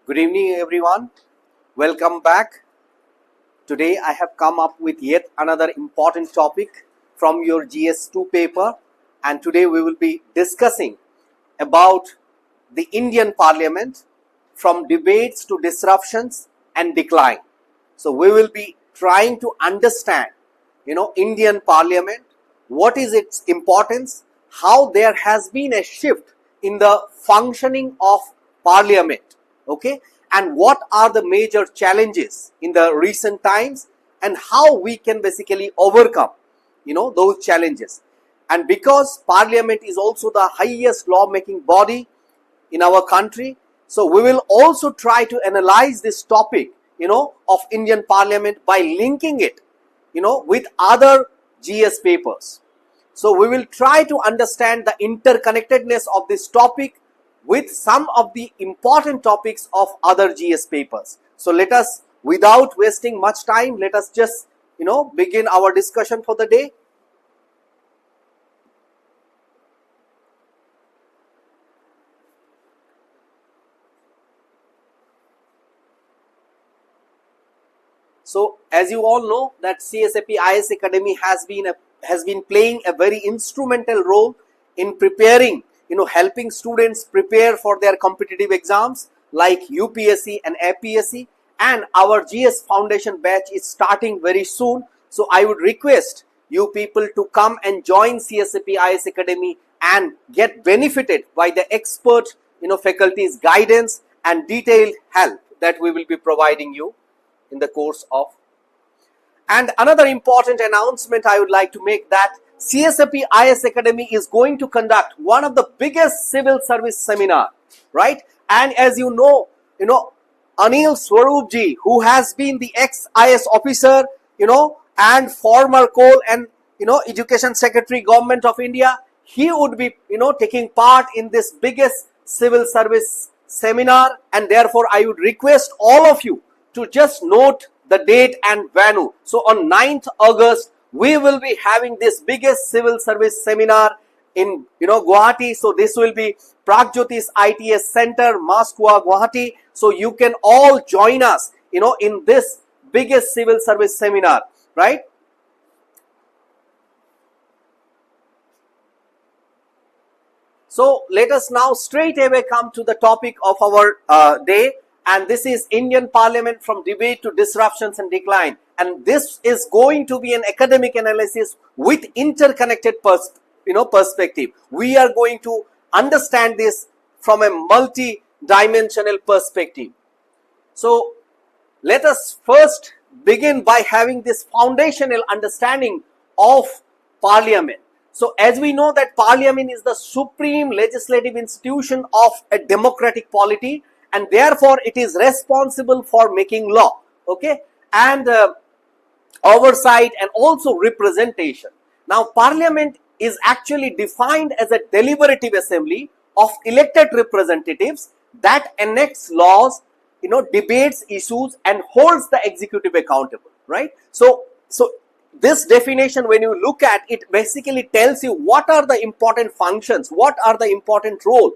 Good evening, everyone. Welcome back. Today I have come up with yet another important topic from your GS2 paper, and today we will be discussing about the Indian Parliament from debates to disruptions and decline. So we will be trying to understand, Indian Parliament, what is its importance, how there has been a shift in the functioning of Parliament. Okay, and what are the major challenges in the recent times and how we can basically overcome those challenges. And because Parliament is also the highest lawmaking body in our country, so we will also try to analyze this topic of Indian Parliament by linking it with other GS papers. So we will try to understand the interconnectedness of this topic with some of the important topics of other GS papers. So let us, without wasting much time, let us just begin our discussion for the day. So as you all know that CSAP IAS Academy has been playing a very instrumental role in preparing, helping students prepare for their competitive exams like UPSC and APSC, and our GS Foundation batch is starting very soon. So I would request you people to come and join CSAP IAS Academy and get benefited by the expert faculty's guidance and detailed help that we will be providing you in the course of. And another important announcement I would like to make, that CSAP IAS Academy is going to conduct one of the biggest civil service seminar, right? And as you know, Anil Swarupji, who has been the ex-IAS officer, and former coal and, education secretary, government of India, he would be, taking part in this biggest civil service seminar. And therefore, I would request all of you to just note the date and venue. So on 9th August, we will be having this biggest civil service seminar in Guwahati. So this will be Pragjyotis ITS Center, Maskua, Guwahati. So you can all join us in this biggest civil service seminar, right? So let us now straight away come to the topic of our day, and this is Indian Parliament from debate to disruptions and decline. And this is going to be an academic analysis with interconnected perspective. We are going to understand this from a multi-dimensional perspective. So let us first begin by having this foundational understanding of Parliament. So as we know that Parliament is the supreme legislative institution of a democratic polity, and therefore it is responsible for making law, okay, and oversight and also representation. Now Parliament is actually defined as a deliberative assembly of elected representatives that enacts laws, debates issues and holds the executive accountable, right? So this definition, when you look at it, basically tells you what are the important functions, what are the important roles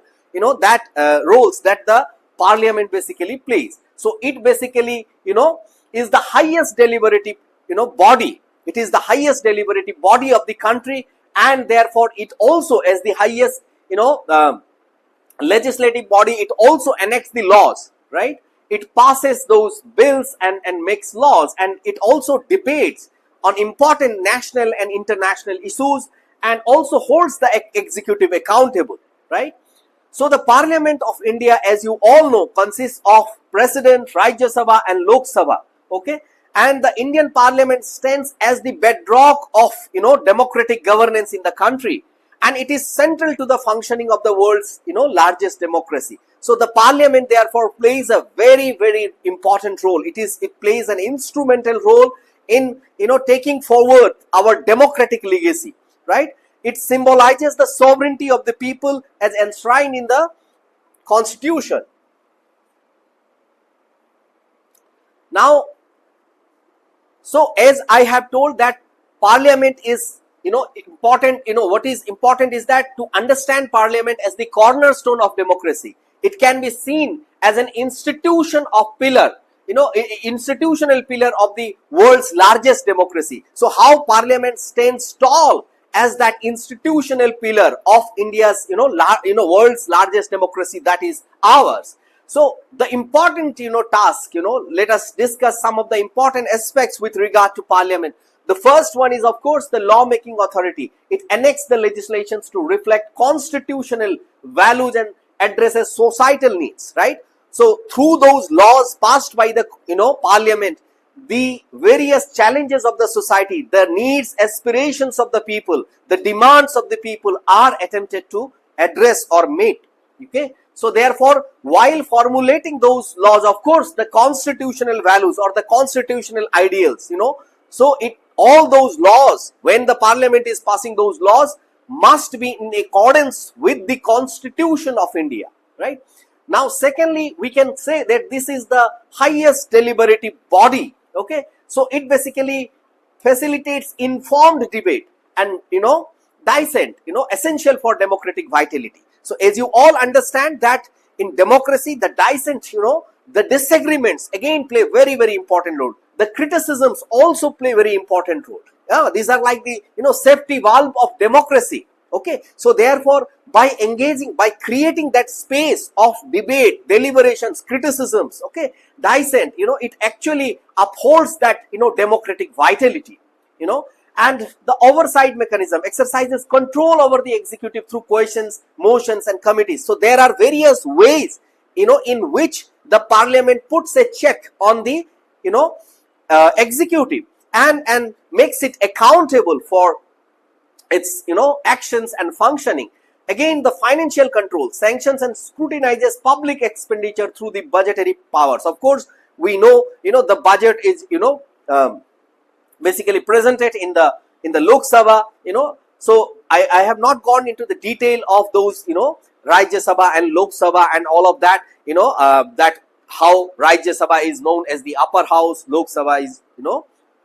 that the Parliament basically plays. So it basically is the highest deliberative body. It is the highest deliberative body of the country, and therefore it also, as the highest legislative body, it also enacts the laws, right? It passes those bills and makes laws, and it also debates on important national and international issues and also holds the executive accountable, right? So the Parliament of India, as you all know, consists of President, Rajya Sabha and Lok Sabha, okay? And the Indian Parliament stands as the bedrock of democratic governance in the country, and it is central to the functioning of the world's largest democracy. So the Parliament therefore plays a very, very important role. It plays an instrumental role in taking forward our democratic legacy, right? It symbolizes the sovereignty of the people as enshrined in the Constitution. Now, so as I have told that Parliament is important, what is important is that to understand Parliament as the cornerstone of democracy, It can be seen as an institution of pillar, institutional pillar of the world's largest democracy. So how Parliament stands tall as that institutional pillar of India's, world's largest democracy, that is ours. So the important, task, let us discuss some of the important aspects with regard to Parliament. The first one is, of course, the lawmaking authority. It enacts the legislations to reflect constitutional values and addresses societal needs, right? So through those laws passed by the, Parliament, the various challenges of the society, the needs, aspirations of the people, the demands of the people are attempted to address or meet. Okay. So therefore, while formulating those laws, of course, the constitutional values or the constitutional ideals, so all those laws, when the Parliament is passing those laws, must be in accordance with the Constitution of India, right? Now, secondly, we can say that this is the highest deliberative body. Okay, so it basically facilitates informed debate and, dissent, essential for democratic vitality. So as you all understand that in democracy, the dissent, the disagreements again play very, very important role. The criticisms also play very important role. Yeah, these are like the, safety valve of democracy. Okay, so therefore, by engaging, by creating that space of debate, deliberations, criticisms, okay, dissent, it actually upholds that, democratic vitality, and the oversight mechanism exercises control over the executive through questions, motions, and committees. So there are various ways, in which the Parliament puts a check on the, executive and makes it accountable for its, actions and functioning. Again, the financial control sanctions and scrutinizes public expenditure through the budgetary powers. Of course, we know, the budget is, basically presented in the Lok Sabha, so I have not gone into the detail of those, Rajya Sabha and Lok Sabha and all of that, that how Rajya Sabha is known as the upper house, Lok Sabha is,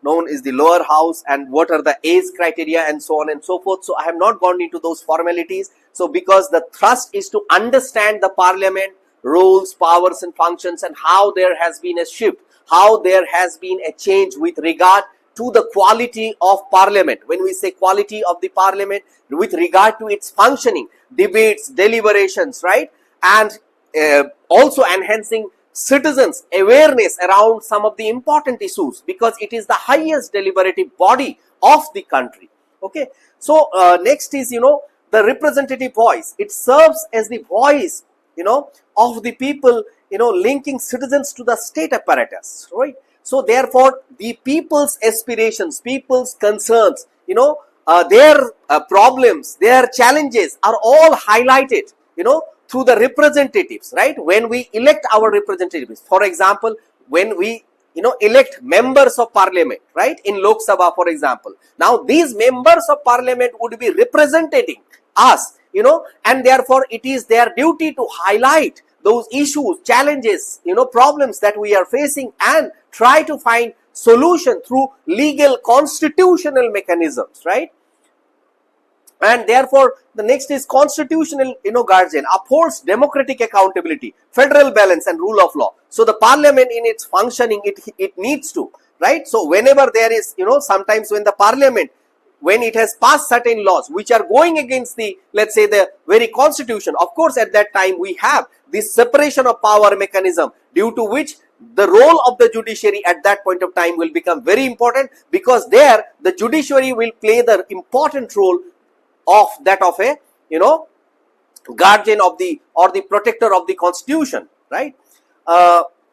known as the lower house, and what are the age criteria and so on and so forth. So I have not gone into those formalities. So because the thrust is to understand the Parliament roles, powers and functions, and how there has been a shift, how there has been a change with regard to the quality of Parliament. When we say quality of the Parliament, with regard to its functioning, debates, deliberations, right? And also enhancing citizens' awareness around some of the important issues, because it is the highest deliberative body of the country. Okay. So next is, the representative voice. It serves as the voice, of the people, linking citizens to the state apparatus, right? So therefore, the people's aspirations, people's concerns, their problems, their challenges are all highlighted, through the representatives, right? When we elect our representatives, for example, when we, elect members of Parliament, right? In Lok Sabha, for example. Now, these members of Parliament would be representing us, and therefore it is their duty to highlight those issues, challenges, problems that we are facing and try to find solution through legal constitutional mechanisms, right? And therefore, the next is constitutional, guardian, upholds democratic accountability, federal balance and rule of law. So the Parliament in its functioning, it needs to, right? So whenever there is, sometimes when the Parliament, when it has passed certain laws which are going against the, let's say, the very constitution, of course, at that time we have this separation of power mechanism, due to which the role of the judiciary at that point of time will become very important, because there the judiciary will play the important role of that of a, guardian of the, or the protector of the constitution, right?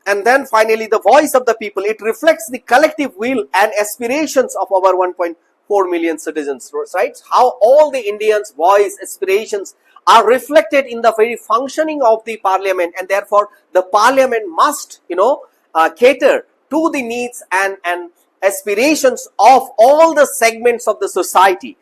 And then finally, the voice of the people. It reflects the collective will and aspirations of our 1.4 million citizens, right? How all the Indians' voice, aspirations are reflected in the very functioning of the Parliament, and therefore the Parliament must, cater to the needs and aspirations of all the segments of the society,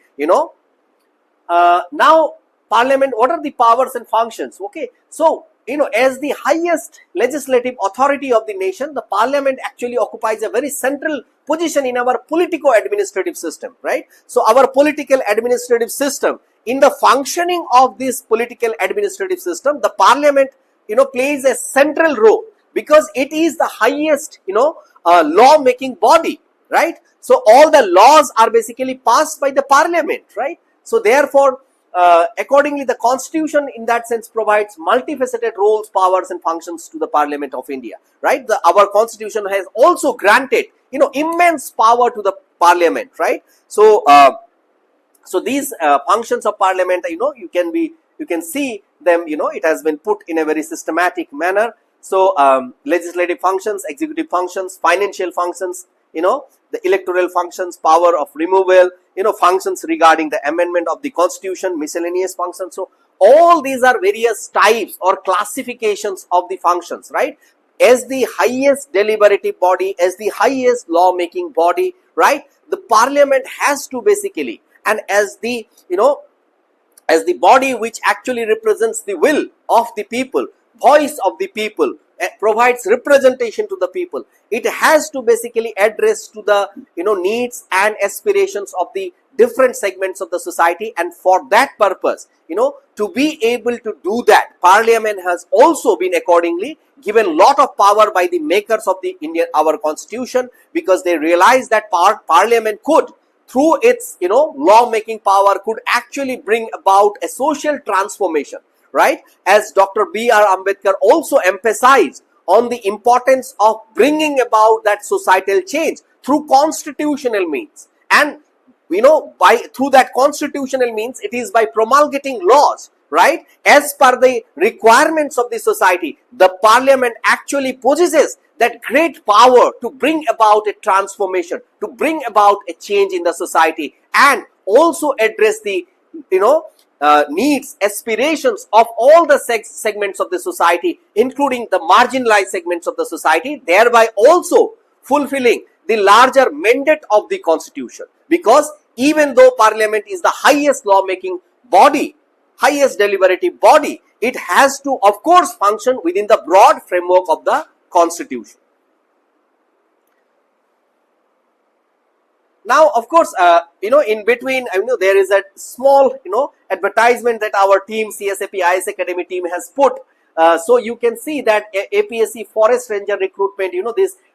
now, Parliament, what are the powers and functions? Okay, so, as the highest legislative authority of the nation, the Parliament actually occupies a very central position in our politico-administrative system, right? So, our political administrative system, in the functioning of this political administrative system, the Parliament plays a central role, because it is the highest, law making body, right? So all the laws are basically passed by the Parliament, right? So therefore, accordingly, the Constitution in that sense provides multifaceted roles, powers and functions to the Parliament of India, right? Our Constitution has also granted, immense power to the Parliament, right? So so these functions of Parliament, you can see them, it has been put in a very systematic manner. So legislative functions, executive functions, financial functions, the electoral functions, power of removal, functions regarding the amendment of the Constitution, miscellaneous functions. So all these are various types or classifications of the functions, right? As the highest deliberative body, as the highest law making body, right, the Parliament has to basically, and as the as the body which actually represents the will of the people, voice of the people, provides representation to the people, it has to basically address to the needs and aspirations of the different segments of the society. And for that purpose, to be able to do that, Parliament has also been accordingly given lot of power by the makers of the our Constitution, because they realized that Parliament could, through its law making power, could actually bring about a social transformation, right? As Dr. B.R. Ambedkar also emphasized on the importance of bringing about that societal change through constitutional means. And through that constitutional means, it is by promulgating laws, right, as per the requirements of the society. The Parliament actually possesses that great power to bring about a transformation, to bring about a change in the society, and also address the needs, aspirations of all the segments of the society, including the marginalized segments of the society, thereby also fulfilling the larger mandate of the Constitution. Because even though Parliament is the highest law-making body, highest deliberative body, it has to, of course, function within the broad framework of the Constitution. Now, of course, in between, there is a small, advertisement that our team, CSAP IAS Academy team, has put. So you can see that APSC Forest Ranger recruitment,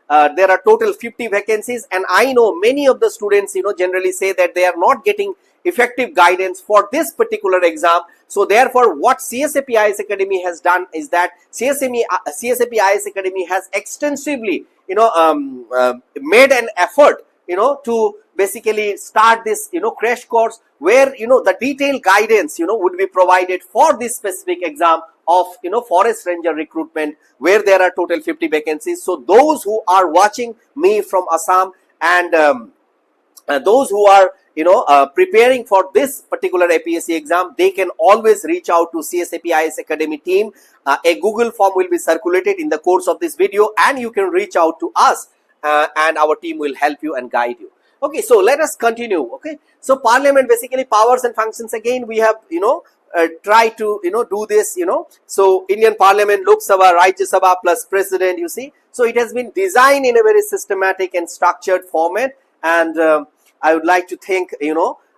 there are total 50 vacancies, and I know many of the students, generally say that they are not getting effective guidance for this particular exam. So therefore, what CSAP IAS Academy has done is that CSAP IAS Academy has extensively, made an effort, to basically start this, crash course where, the detailed guidance, would be provided for this specific exam of, Forest Ranger recruitment, where there are total 50 vacancies. So those who are watching me from Assam, and those who are, preparing for this particular APSC exam, they can always reach out to CSAP IAS Academy team. A Google form will be circulated in the course of this video, and you can reach out to us, and our team will help you and guide you. Okay, so let us continue. Okay, so Parliament, basically powers and functions. Again, we have try to do this. So Indian Parliament, Lok Sabha, Rajya Sabha plus President. You see, so it has been designed in a very systematic and structured format. And I would like to thank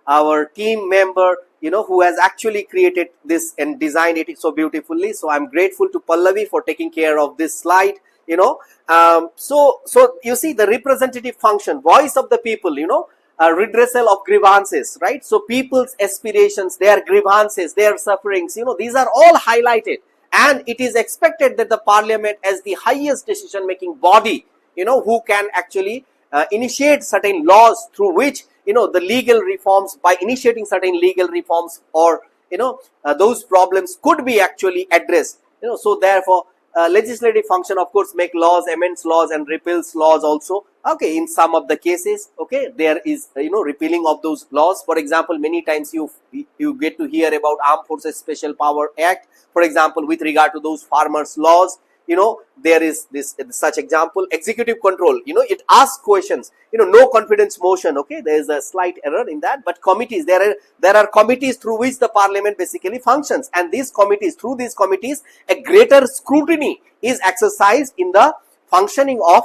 our team member who has actually created this and designed it so beautifully. So I'm grateful to Pallavi for taking care of this slide. So you see the representative function, voice of the people, redressal of grievances, right? So people's aspirations, their grievances, their sufferings, these are all highlighted, and it is expected that the Parliament, as the highest decision making body, who can actually initiate certain laws through which the legal reforms, by initiating certain legal reforms, or those problems could be actually addressed. So therefore, legislative function, of course, make laws, amends laws, and repeals laws also. Okay, in some of the cases, okay, there is repealing of those laws. For example, many times you get to hear about Armed Forces Special Power Act, for example, with regard to those farmers laws. There is this such example. Executive control, it asks questions, no confidence motion. Okay, there is a slight error in that, but committees, there are committees through which the Parliament basically functions, and these committees, through these committees, a greater scrutiny is exercised in the functioning of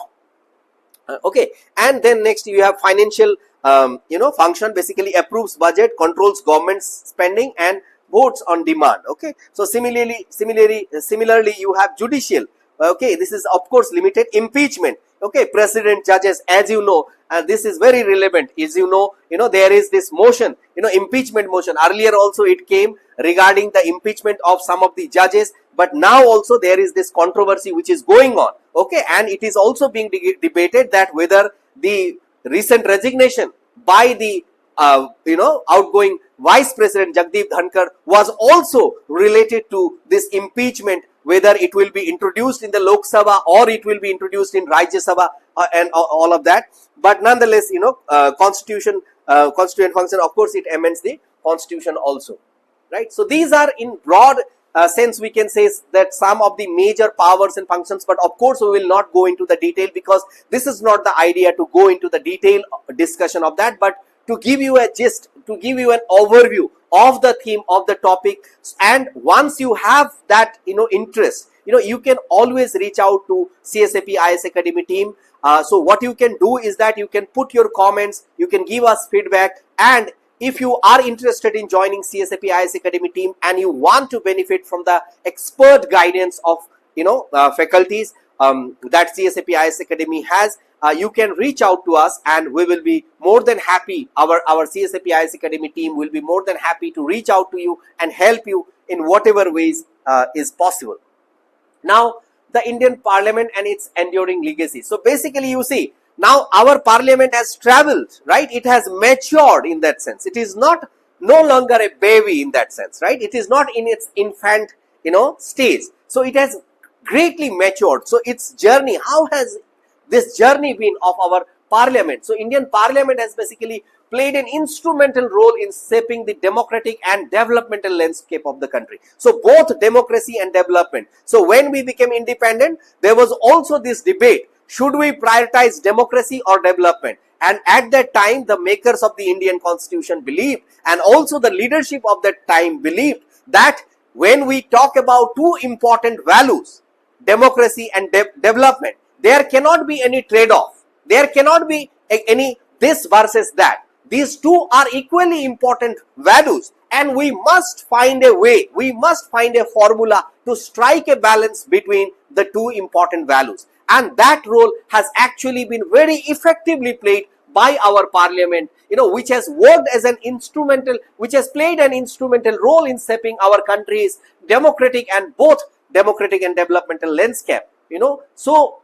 okay. And then next you have financial function, basically approves budget, controls government spending, and votes on demand. Okay, so similarly you have judicial. Okay, this is of course limited. Impeachment. Okay, president, judges, as you know, and this is very relevant. As you know, there is this motion, impeachment motion. Earlier also it came regarding the impeachment of some of the judges, but now also there is this controversy which is going on. Okay, and it is also being debated that whether the recent resignation by the outgoing Vice President Jagdeep Dhankar was also related to this impeachment, whether it will be introduced in the Lok Sabha or it will be introduced in Rajya Sabha and all of that. But nonetheless, constituent function, of course, it amends the constitution also, right? So these are in broad sense we can say that some of the major powers and functions, but of course we will not go into the detail because this is not the idea to go into the detailed discussion of that, but to give you a gist, to give you an overview of the theme of the topic. And once you have that interest, you can always reach out to CSAP IAS Academy team. So what you can do is that you can put your comments, you can give us feedback, and if you are interested in joining CSAP IAS Academy team and you want to benefit from the expert guidance of faculties that CSAP IAS Academy has, you can reach out to us and we will be more than happy. Our CSAP IAS Academy team will be more than happy to reach out to you and help you in whatever ways is possible. Now, the Indian Parliament and its enduring legacy. So basically, you see, now our Parliament has traveled, right? It has matured in that sense. It is no longer a baby in that sense, right? It is not in its infant, stage. So it has greatly matured. So its journey, how has this journey been of our Parliament? So Indian Parliament has basically played an instrumental role in shaping the democratic and developmental landscape of the country. So both democracy and development. So when we became independent, there was also this debate, should we prioritize democracy or development? And at that time, the makers of the Indian Constitution believed, and also the leadership of that time believed, that when we talk about two important values, democracy and development, there cannot be any trade-off. There cannot be any this versus that. These two are equally important values, and we must find a way, we must find a formula to strike a balance between the two important values. And that role has actually been very effectively played by our Parliament, which has worked as an instrumental, which has played an instrumental role in shaping our country's democratic and developmental landscape. So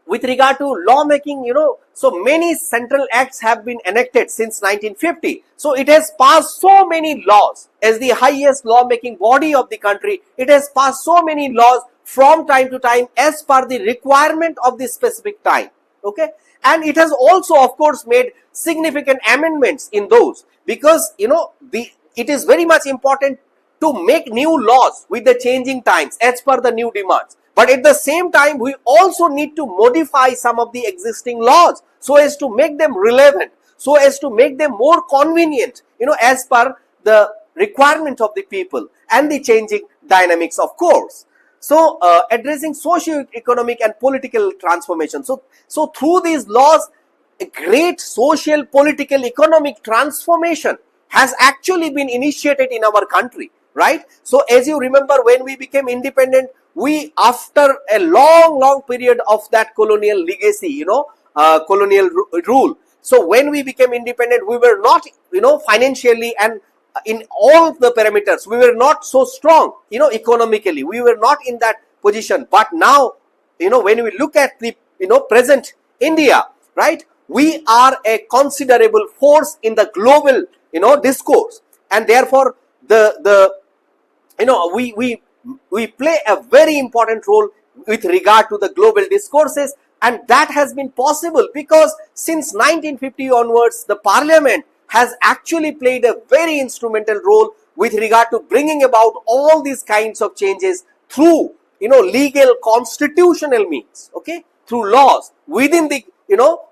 with regard to lawmaking, so many central acts have been enacted since 1950. So it has passed so many laws as the highest lawmaking body of the country. It has passed so many laws from time to time as per the requirement of the specific time. Okay, and it has also, of course, made significant amendments in those, because it is very much important to make new laws with the changing times as per the new demands. But at the same time, we also need to modify some of the existing laws so as to make them relevant, so as to make them more convenient, as per the requirement of the people and the changing dynamics, of course. So, addressing socio-economic and political transformation. So through these laws, a great social, political, economic transformation has actually been initiated in our country, right? So, as you remember, when we became independent, we, after a long period of that colonial legacy, colonial rule. So when we became independent, we were not, financially and in all the parameters, we were not so strong, economically. We were not in that position. But now, when we look at the, present India, right, we are a considerable force in the global, discourse. And therefore, we play a very important role with regard to the global discourses, and that has been possible because since 1950 onwards, the Parliament has actually played a very instrumental role with regard to bringing about all these kinds of changes through, legal constitutional means, okay, through laws within the,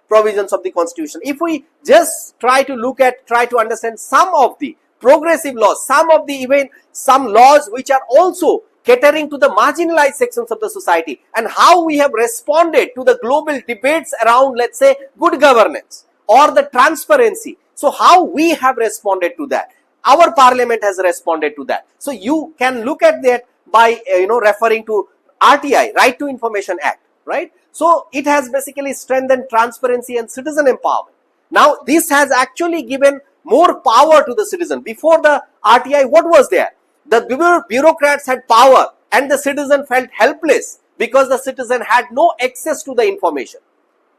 provisions of the Constitution. If we just try to understand some of the progressive laws, some laws which are also catering to the marginalized sections of the society, and how we have responded to the global debates around, let's say, good governance or the transparency. So how we have responded to that. our parliament has responded to that. So you can look at that by referring to RTI, Right to Information Act, right? So it has basically strengthened transparency and citizen empowerment. Now this has actually given more power to the citizen. Before the RTI, what was there? The bureaucrats had power and the citizen felt helpless because the citizen had no access to the information.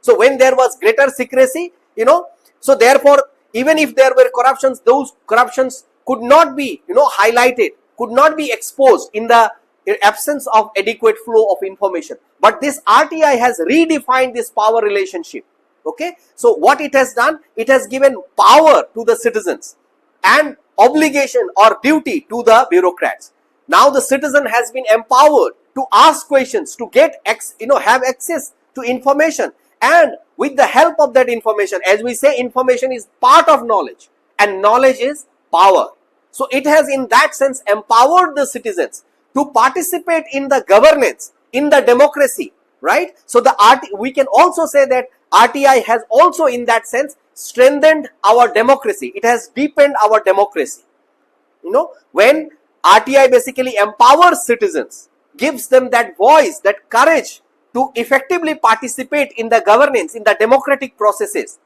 So when there was greater secrecy, so therefore even if there were corruptions, those corruptions could not be highlighted, could not be exposed in the absence of adequate flow of information. But this RTI has redefined this power relationship. Okay, so what it has done, it has given power to the citizens and obligation or duty to the bureaucrats. Now the citizen has been empowered to ask questions, to get have access to information, and with the help of that information, as we say, information is part of knowledge and knowledge is power. So it has in that sense empowered the citizens to participate in the governance, in the democracy, right? So we can also say that RTI has also in that sense strengthened our democracy. It has deepened our democracy. When RTI basically empowers citizens, gives them that voice, that courage to effectively participate in the governance, in the democratic processes.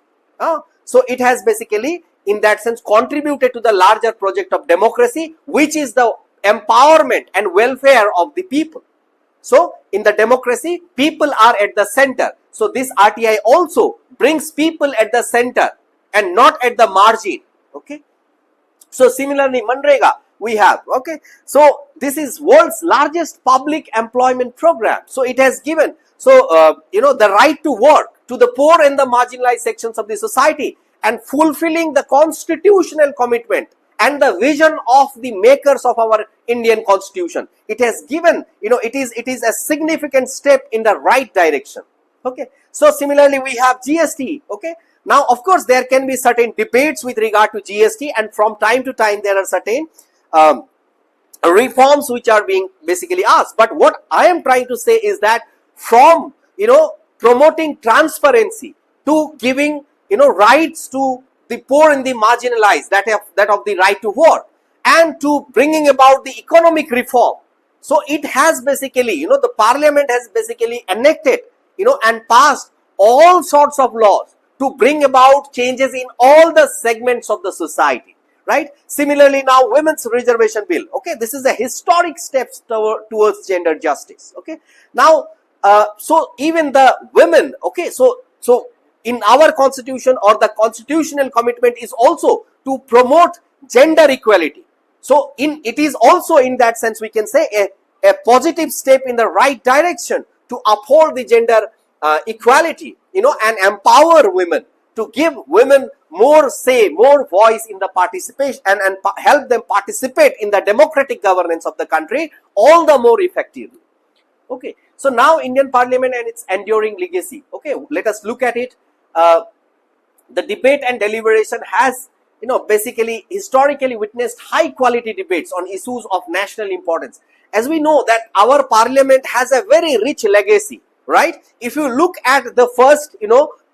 So it has basically in that sense contributed to the larger project of democracy, which is the empowerment and welfare of the people. So in the democracy, people are at the center. So this RTI also brings people at the center and not at the margin. Okay. So similarly, Manrega we have. Okay. So this is world's largest public employment program. So it has given the right to work to the poor and the marginalized sections of the society, and fulfilling the constitutional commitment and the vision of the makers of our Indian Constitution. It has given, it is a significant step in the right direction. Okay. So similarly, we have GST. Okay. Now, of course, there can be certain debates with regard to GST, and from time to time there are certain reforms which are being basically asked. But what I am trying to say is that from promoting transparency to giving rights to the poor and the marginalized, that of the right to work, and to bringing about the economic reform. So it has basically, the parliament has basically enacted, and passed all sorts of laws to bring about changes in all the segments of the society, right? Similarly, now women's reservation bill. Okay, this is a historic step towards gender justice. Okay, now so even the women. Okay, so in our constitution, or the constitutional commitment is also to promote gender equality. So it is also in that sense we can say a positive step in the right direction to uphold the gender equality, and empower women, to give women more say, more voice in the participation, and help them participate in the democratic governance of the country all the more effectively. Okay, so now Indian Parliament and its enduring legacy. Okay, let us look at it. The debate and deliberation has, basically historically witnessed high quality debates on issues of national importance. As we know that our parliament has a very rich legacy, right? If you look at the first,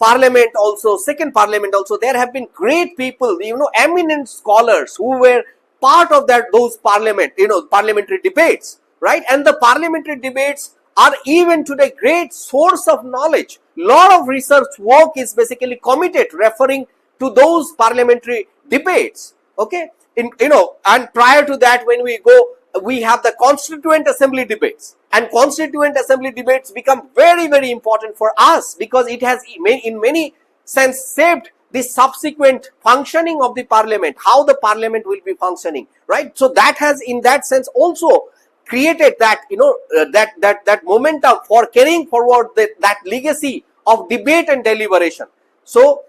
parliament also, second parliament also, there have been great people, eminent scholars who were part of those parliamentary debates, right? And the parliamentary debates are even today great source of knowledge. Lot of research work is basically committed referring to those parliamentary debates. Okay, and prior to that, when we have the Constituent Assembly debates, and Constituent Assembly debates become very, very important for us because it has in many sense shaped the subsequent functioning of the parliament, how the parliament will be functioning, right? So that has in that sense also created that, that momentum for carrying forward that legacy of debate and deliberation. So,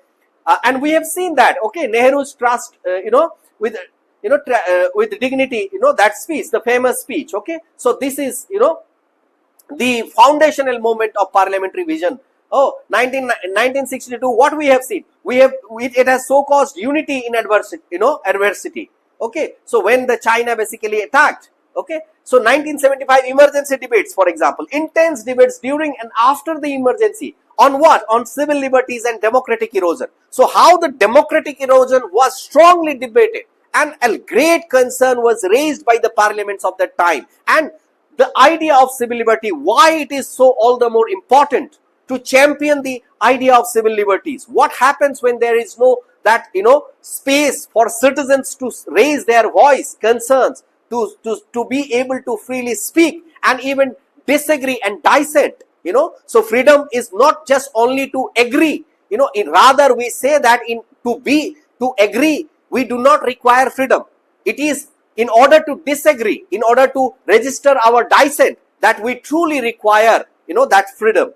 and we have seen that, okay, Nehru's trust, with dignity, that speech, the famous speech, okay. So this is, the foundational moment of parliamentary vision. 1962, what we have seen? It has so caused unity in adversity, okay. So when the China basically attacked, okay. So 1975 emergency debates, for example, intense debates during and after the emergency on what? On civil liberties and democratic erosion. So how the democratic erosion was strongly debated and a great concern was raised by the parliaments of that time. And the idea of civil liberty, why it is so all the more important to champion the idea of civil liberties. What happens when there is no that space for citizens to raise their voice, concerns, to be able to freely speak and even disagree and dissent. So freedom is not just only to agree. Rather we say that to agree, we do not require freedom. It is in order to disagree, in order to register our dissent, that we truly require that freedom.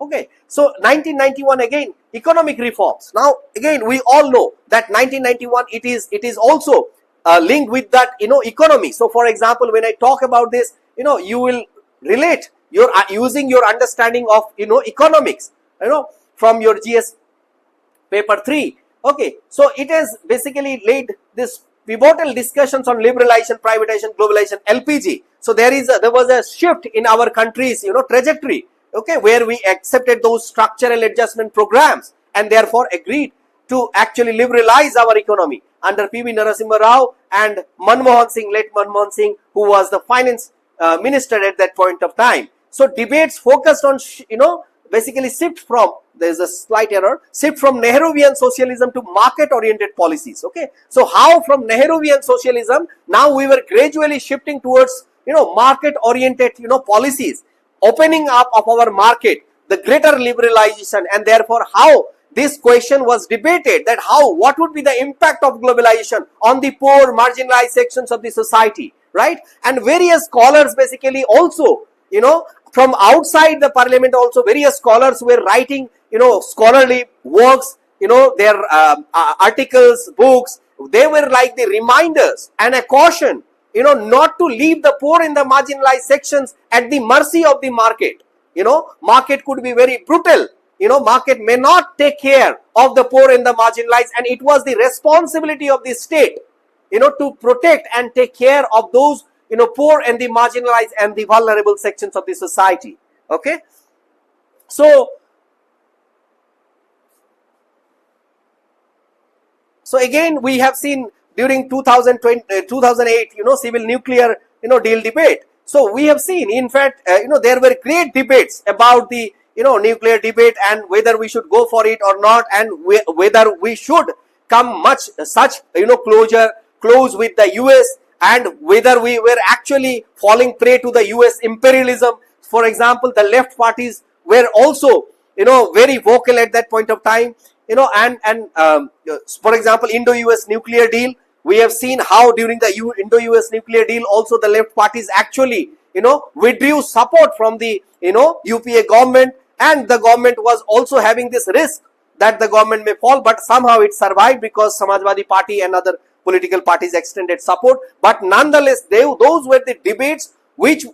Okay, so 1991 again, economic reforms. Now again, we all know that 1991 it is also linked with that economy. So for example, when I talk about this, you will relate your using your understanding of economics from your GS paper 3. Okay, so it has basically laid this pivotal discussions on liberalization, privatization, globalization, LPG. So there was a shift in our country's trajectory. Okay, where we accepted those structural adjustment programs and therefore agreed to actually liberalize our economy under P.V. Narasimha Rao and late Manmohan Singh, who was the finance minister at that point of time. So debates focused on basically shift from Nehruvian socialism to market oriented policies. Okay, so how from Nehruvian socialism now we were gradually shifting towards market oriented policies, opening up of our market, the greater liberalization, and therefore how this question was debated, that what would be the impact of globalization on the poor, marginalized sections of the society, right? And various scholars basically also from outside the parliament also, various scholars were writing scholarly works, their articles, books. They were like the reminders and a caution not to leave the poor in the marginalized sections at the mercy of the market. Market could be very brutal. Market may not take care of the poor and the marginalized, and it was the responsibility of the state to protect and take care of those poor and the marginalized and the vulnerable sections of the society. Okay, so again we have seen during 2008 civil nuclear deal debate. So we have seen, in fact, there were great debates about the nuclear debate and whether we should go for it or not, and whether we should come close with the US, and whether we were actually falling prey to the US imperialism. For example, the left parties were also very vocal at that point of time. For example, Indo-US nuclear deal, we have seen how during the Indo-US nuclear deal also the left parties actually withdrew support from the UPA government, and the government was also having this risk that the government may fall, but somehow it survived because Samajwadi Party and other political parties extended support. But nonetheless, those were the debates which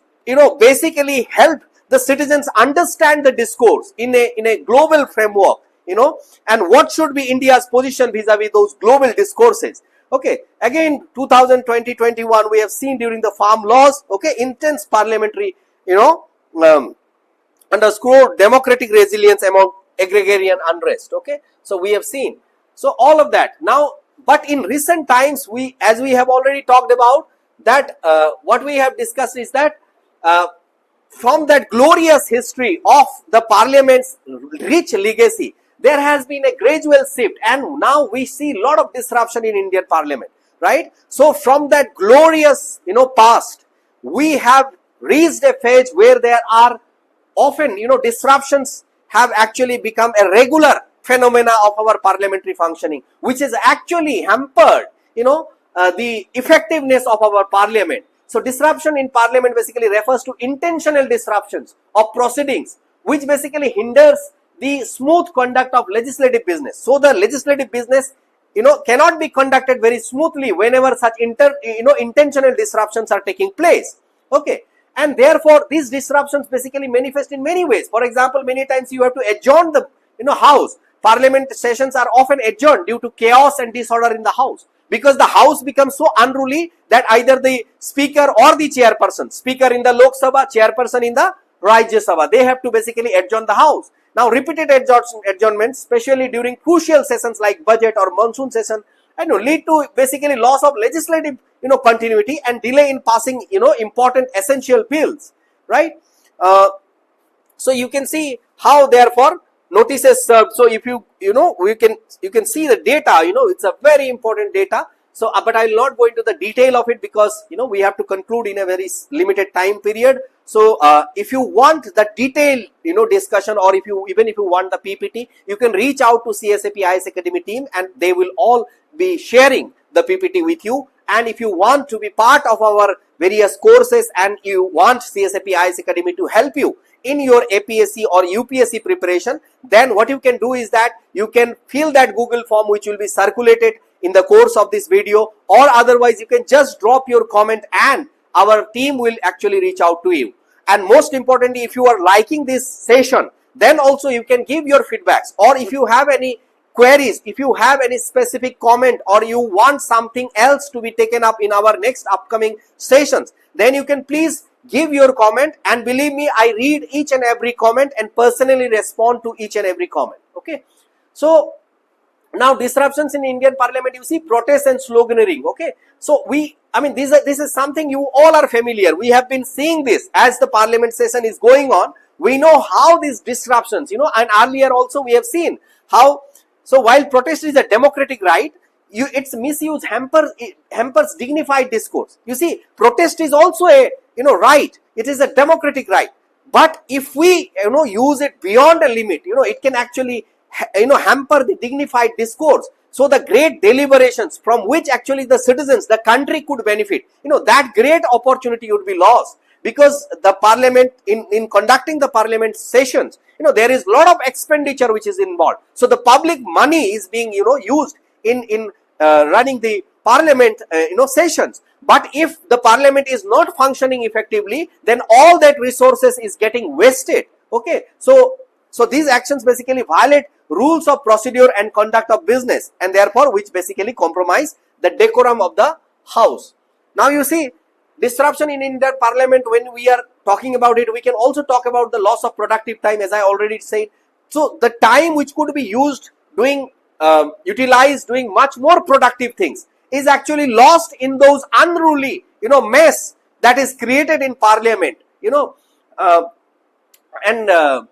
basically helped the citizens understand the discourse in a global framework, and what should be India's position vis-a-vis those global discourses. Okay, again 2020-21 we have seen during the farm laws, okay, intense parliamentary underscore democratic resilience among agrarian unrest. Okay, so we have seen all of that now. But in recent times, as we have already talked about that, what we have discussed is that from that glorious history of the parliament's rich legacy, there has been a gradual shift, and now we see a lot of disruption in Indian parliament, right? So from that glorious past, we have reached a phase where there are often disruptions have actually become a regular phenomena of our parliamentary functioning, which is actually hampered the effectiveness of our parliament. So disruption in parliament basically refers to intentional disruptions of proceedings which basically hinders the smooth conduct of legislative business. So the legislative business cannot be conducted very smoothly whenever such intentional disruptions are taking place. Okay, and therefore these disruptions basically manifest in many ways. For example, many times you have to adjourn the house. Parliament sessions are often adjourned due to chaos and disorder in the house, because the house becomes so unruly that either the speaker or the chairperson, speaker in the Lok Sabha, chairperson in the Rajya Sabha, they have to basically adjourn the house. Now repeated adjournments, especially during crucial sessions like budget or monsoon session, and lead to basically loss of legislative continuity and delay in passing important essential bills, right? So you can see how therefore notices served. So if you can see the data, it's a very important data. So but I will not go into the detail of it because we have to conclude in a very limited time period. So if you want the detailed discussion, or even if you want the PPT, you can reach out to CSAP IAS Academy team and they will all be sharing the PPT with you. And if you want to be part of our various courses and you want CSAP IAS Academy to help you in your APSC or UPSC preparation, then what you can do is that you can fill that Google form which will be circulated in the course of this video, or otherwise you can just drop your comment and our team will actually reach out to you. And most importantly, if you are liking this session, then also you can give your feedbacks, or if you have any queries, if you have any specific comment, or you want something else to be taken up in our next upcoming sessions, then you can please give your comment, and believe me, I read each and every comment and personally respond to each and every comment. Okay, so now disruptions in Indian Parliament, you see protests and sloganeering. Okay, so this is something you all are familiar. We have been seeing this as the Parliament session is going on. We know how these disruptions, and earlier also we have seen how. So while protest is a democratic right, its misuse hampers dignified discourse. You see, protest is also a right. It is a democratic right. But if we use it beyond a limit, it can actually hamper the dignified discourse. So the great deliberations from which actually the citizens, the country could benefit, that great opportunity would be lost, because the Parliament in conducting the Parliament sessions, there is a lot of expenditure which is involved. So the public money is being used in running the Parliament sessions. But if the Parliament is not functioning effectively, then all that resources is getting wasted. Okay, so these actions basically violate rules of procedure and conduct of business, and therefore which basically compromise the decorum of the House. Now you see, disruption in Indian Parliament, when we are talking about it, we can also talk about the loss of productive time, as I already said. So the time which could be used utilized doing much more productive things is actually lost in those unruly mess that is created in Parliament.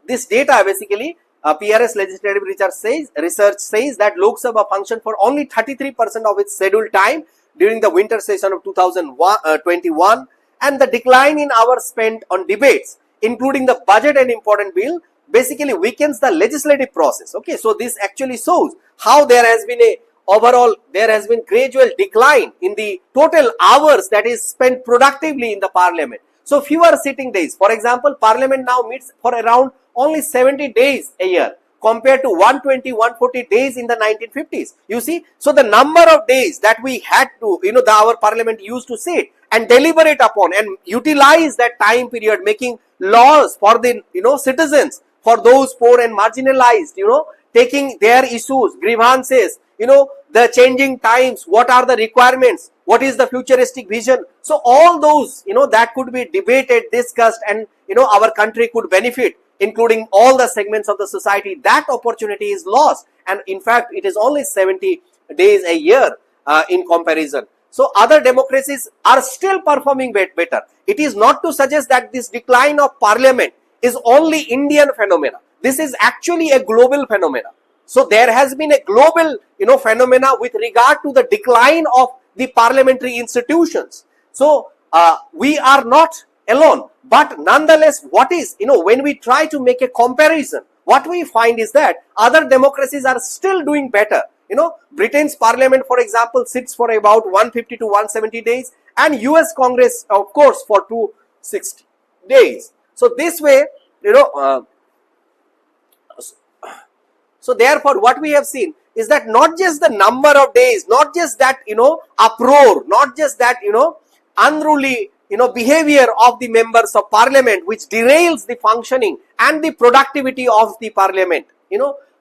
This data basically PRS legislative research says that Lok Sabha functioned for only 33% of its scheduled time during the winter session of 2021, and the decline in hours spent on debates, including the budget and important bill, basically weakens the legislative process. Okay, so this actually shows how there has been gradual decline in the total hours that is spent productively in the Parliament. So fewer sitting days. For example, Parliament now meets for around only 70 days a year compared to 120, 140 days in the 1950s. You see, so the number of days that we had to, our Parliament used to sit and deliberate upon and utilize that time period, making laws for the, citizens, for those poor and marginalized, taking their issues, grievances, the changing times, what are the requirements, what is the futuristic vision. So all those, that could be debated, discussed, and, our country could benefit, including all the segments of the society. That opportunity is lost, and in fact it is only 70 days a year in comparison. So other democracies are still performing better. It is not to suggest that this decline of Parliament is only Indian phenomena. This is actually a global phenomena. So there has been a global phenomena with regard to the decline of the parliamentary institutions. So we are not alone, but nonetheless, what is, when we try to make a comparison, what we find is that other democracies are still doing better. Britain's Parliament, for example, sits for about 150 to 170 days, and US Congress, of course, for 260 days. So this way, so therefore what we have seen is that not just the number of days, not just that, uproar, not just that, unruly, behavior of the members of Parliament, which derails the functioning and the productivity of the Parliament,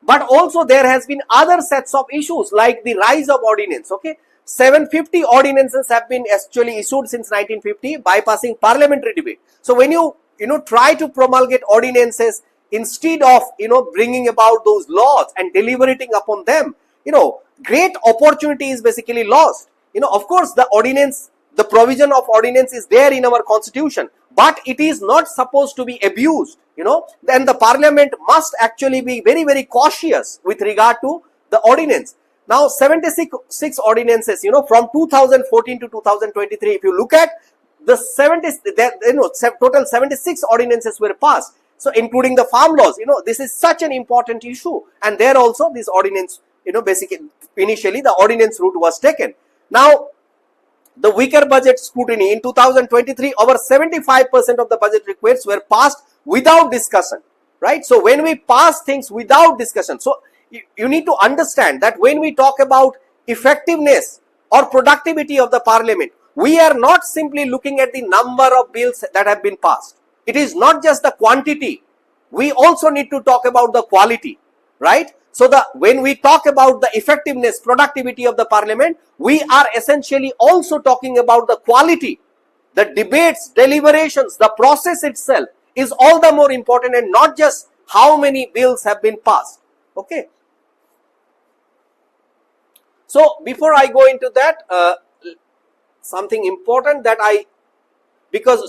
but also there has been other sets of issues like the rise of ordinance. Okay, 750 ordinances have been actually issued since 1950, bypassing parliamentary debate. So when you try to promulgate ordinances instead of bringing about those laws and deliberating upon them, great opportunity is basically lost. Of course, the provision of ordinance is there in our constitution, but it is not supposed to be abused. Then the parliament must actually be very, very cautious with regard to the ordinance. Now 76 ordinances, from 2014 to 2023, if you look at the total 76 ordinances were passed. So including the farm laws, this is such an important issue, and there also this ordinance, basically initially the ordinance route was taken. Now the weaker budget scrutiny in 2023, over 75% of the budget requests were passed without discussion, right? So when we pass things without discussion, so you need to understand that when we talk about effectiveness or productivity of the parliament, we are not simply looking at the number of bills that have been passed. It is not just the quantity. We also need to talk about the quality, right? So when we talk about the effectiveness, productivity of the parliament, we are essentially also talking about the quality. The debates, deliberations, the process itself is all the more important, and not just how many bills have been passed. Okay. So before I go into that, something important that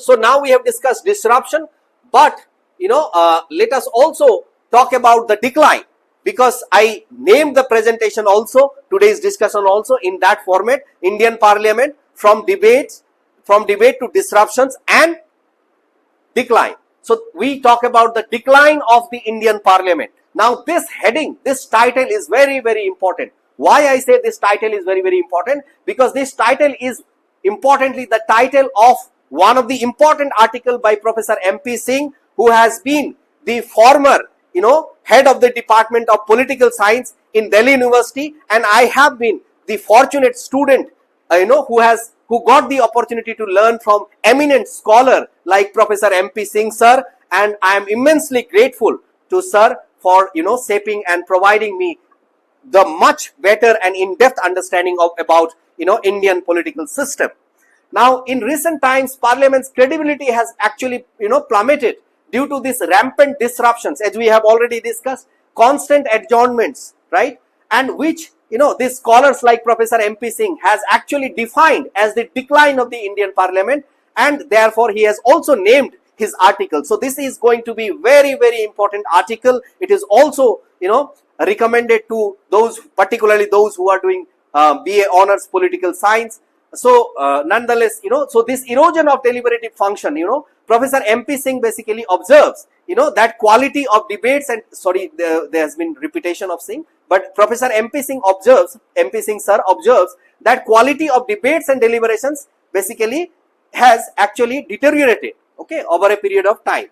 so now we have discussed disruption, but let us also talk about the decline, because I named the presentation also, today's discussion also in that format, Indian Parliament from debate to disruptions and decline. So we talk about the decline of the Indian Parliament. Now this heading, this title is very, very important. Why I say this title is very, very important? Because this title is importantly the title of one of the important article by Professor MP Singh, who has been the former head of the Department of Political Science in Delhi University, and I have been the fortunate student who got the opportunity to learn from eminent scholar like Professor MP Singh sir, and I am immensely grateful to sir for shaping and providing me the much better and in-depth understanding about Indian political system. Now in recent times, Parliament's credibility has actually plummeted due to these rampant disruptions, as we have already discussed, constant adjournments, right? And which these scholars like Professor MP Singh has actually defined as the decline of the Indian Parliament, and therefore he has also named his article. So this is going to be very, very important article. It is also recommended to those, particularly those who are doing BA Honors Political Science. So nonetheless, so this erosion of deliberative function, Professor MP Singh basically observes, that quality of debates, and sorry, there has been repetition of Singh, but Professor MP Singh sir observes that quality of debates and deliberations basically has actually deteriorated, okay, over a period of time.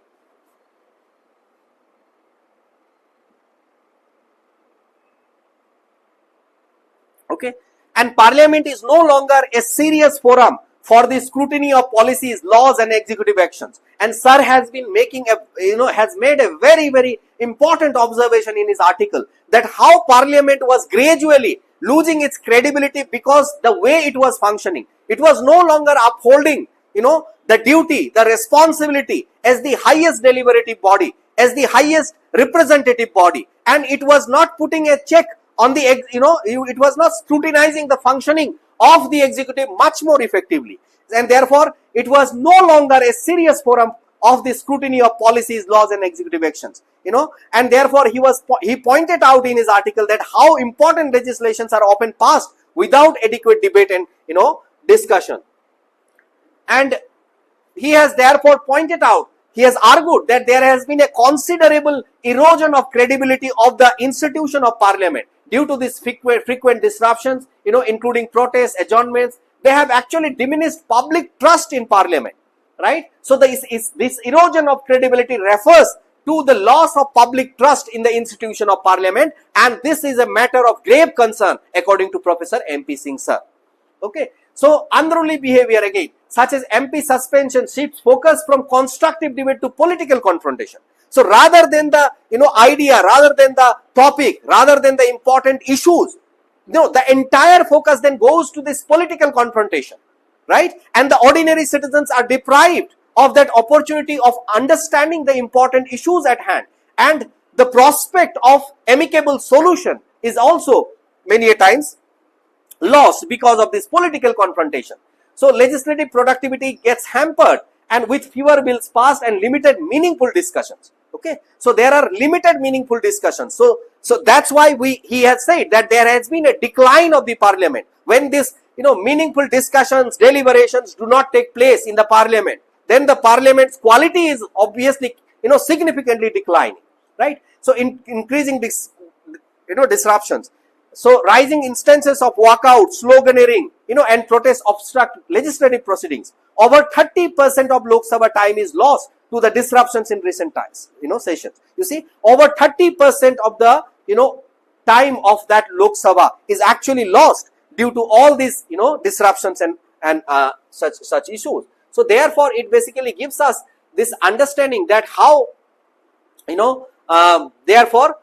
Okay, and Parliament is no longer a serious forum for the scrutiny of policies, laws and executive actions. And sir has been making has made a very, very important observation in his article, that how Parliament was gradually losing its credibility because the way it was functioning, it was no longer upholding the duty, the responsibility as the highest deliberative body, as the highest representative body, and it was not putting a check on the it was not scrutinizing the functioning of the executive much more effectively, and therefore it was no longer a serious forum of the scrutiny of policies, laws and executive actions, and therefore he pointed out in his article that how important legislations are often passed without adequate debate and discussion. And he has therefore pointed out, he has argued that there has been a considerable erosion of credibility of the institution of Parliament due to these frequent disruptions, including protests, adjournments. They have actually diminished public trust in Parliament, right? So this erosion of credibility refers to the loss of public trust in the institution of Parliament, and this is a matter of grave concern according to Professor MP Singh sir. Okay, so unruly behavior again, such as MP suspension, shifts focus from constructive debate to political confrontation. So rather than the idea, rather than the topic, rather than the important issues, the entire focus then goes to this political confrontation, right? And the ordinary citizens are deprived of that opportunity of understanding the important issues at hand, and the prospect of amicable solution is also many a times lost because of this political confrontation. So legislative productivity gets hampered, and with fewer bills passed and limited meaningful discussions. Okay, so there are limited meaningful discussions. So that's why he has said that there has been a decline of the parliament when this meaningful discussions, deliberations do not take place in the parliament. Then the parliament's quality is obviously significantly declining, right? So increasing this disruptions. So rising instances of walkout, sloganeering, and protest obstruct legislative proceedings. Over 30% of Lok Sabha time is lost to the disruptions in recent times, sessions. You see, over 30% of the, time of that Lok Sabha is actually lost due to all these, disruptions and such issues. So therefore, it basically gives us this understanding that how, therefore,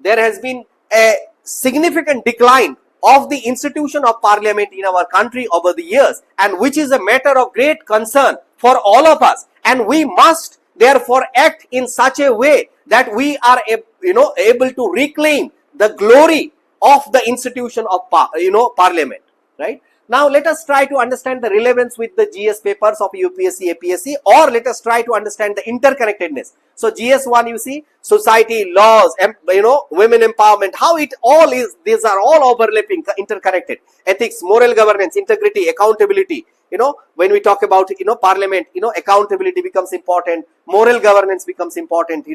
there has been a significant decline of the institution of parliament in our country over the years, and which is a matter of great concern for all of us, and we must therefore act in such a way that we are able to reclaim the glory of the institution of parliament, right? Now let us try to understand the relevance with the GS papers of UPSC, APSC, or let us try to understand the interconnectedness. So GS1, you see, society, laws, women empowerment, how it all is, these are all overlapping, interconnected. Ethics, moral governance, integrity, accountability. When we talk about, parliament, accountability becomes important, moral governance becomes important,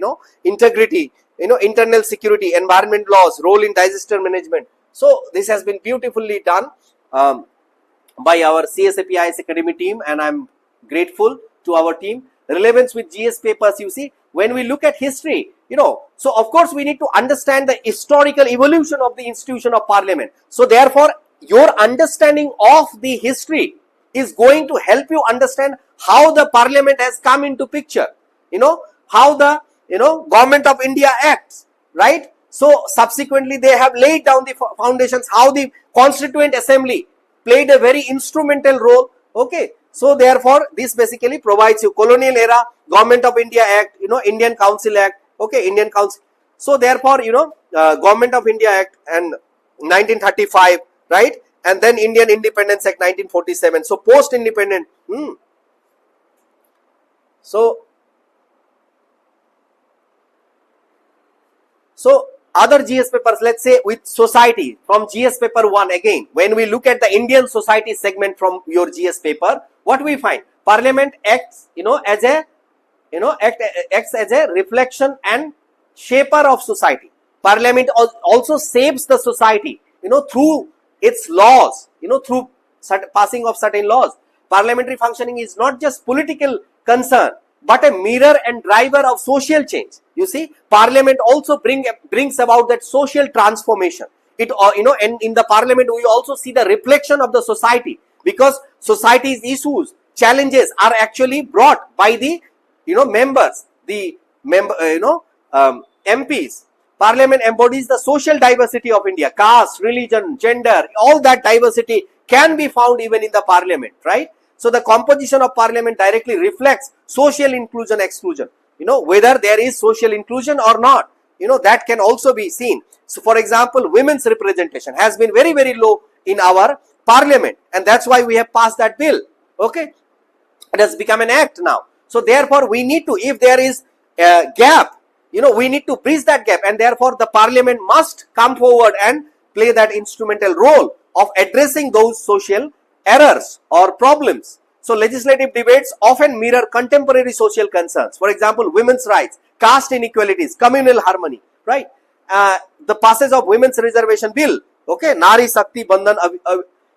integrity, internal security, environment laws, role in disaster management. So this has been beautifully done by our CSAP IAS Academy team, and I'm grateful to our team. Relevance with GS papers, you see, when we look at history, so of course we need to understand the historical evolution of the institution of parliament. So therefore, your understanding of the history is going to help you understand how the parliament has come into picture, how the, government of India acts, right? So subsequently they have laid down the foundations, how the Constituent Assembly played a very instrumental role. Okay, so therefore this basically provides you colonial era, Government of India Act, Indian Council Act, okay, Indian Council. So therefore, Government of India Act and 1935, right? And then Indian Independence Act 1947. So post-independent. So other GS papers, let's say with society from GS paper 1 again, when we look at the Indian society segment from your GS paper, what we find? Parliament acts, as a, acts as a reflection and shaper of society. Parliament also shapes the society, through its laws, through passing of certain laws. Parliamentary functioning is not just political concern, but a mirror and driver of social change. You see, parliament also brings about that social transformation. It, and in the parliament we also see the reflection of the society, because society's issues, challenges are actually brought by the, members, the MPs. Parliament embodies the social diversity of India, caste, religion, gender, all that diversity can be found even in the parliament, right? So the composition of parliament directly reflects social inclusion, exclusion, whether there is social inclusion or not, that can also be seen. So for example, women's representation has been very, very low in our parliament, and that's why we have passed that bill. Okay, it has become an act now. So therefore we need to, if there is a gap, we need to bridge that gap, and therefore the parliament must come forward and play that instrumental role of addressing those social errors or problems. So legislative debates often mirror contemporary social concerns. For example, women's rights, caste inequalities, communal harmony, right? The passage of women's reservation bill, okay, Nari Shakti Bandhan,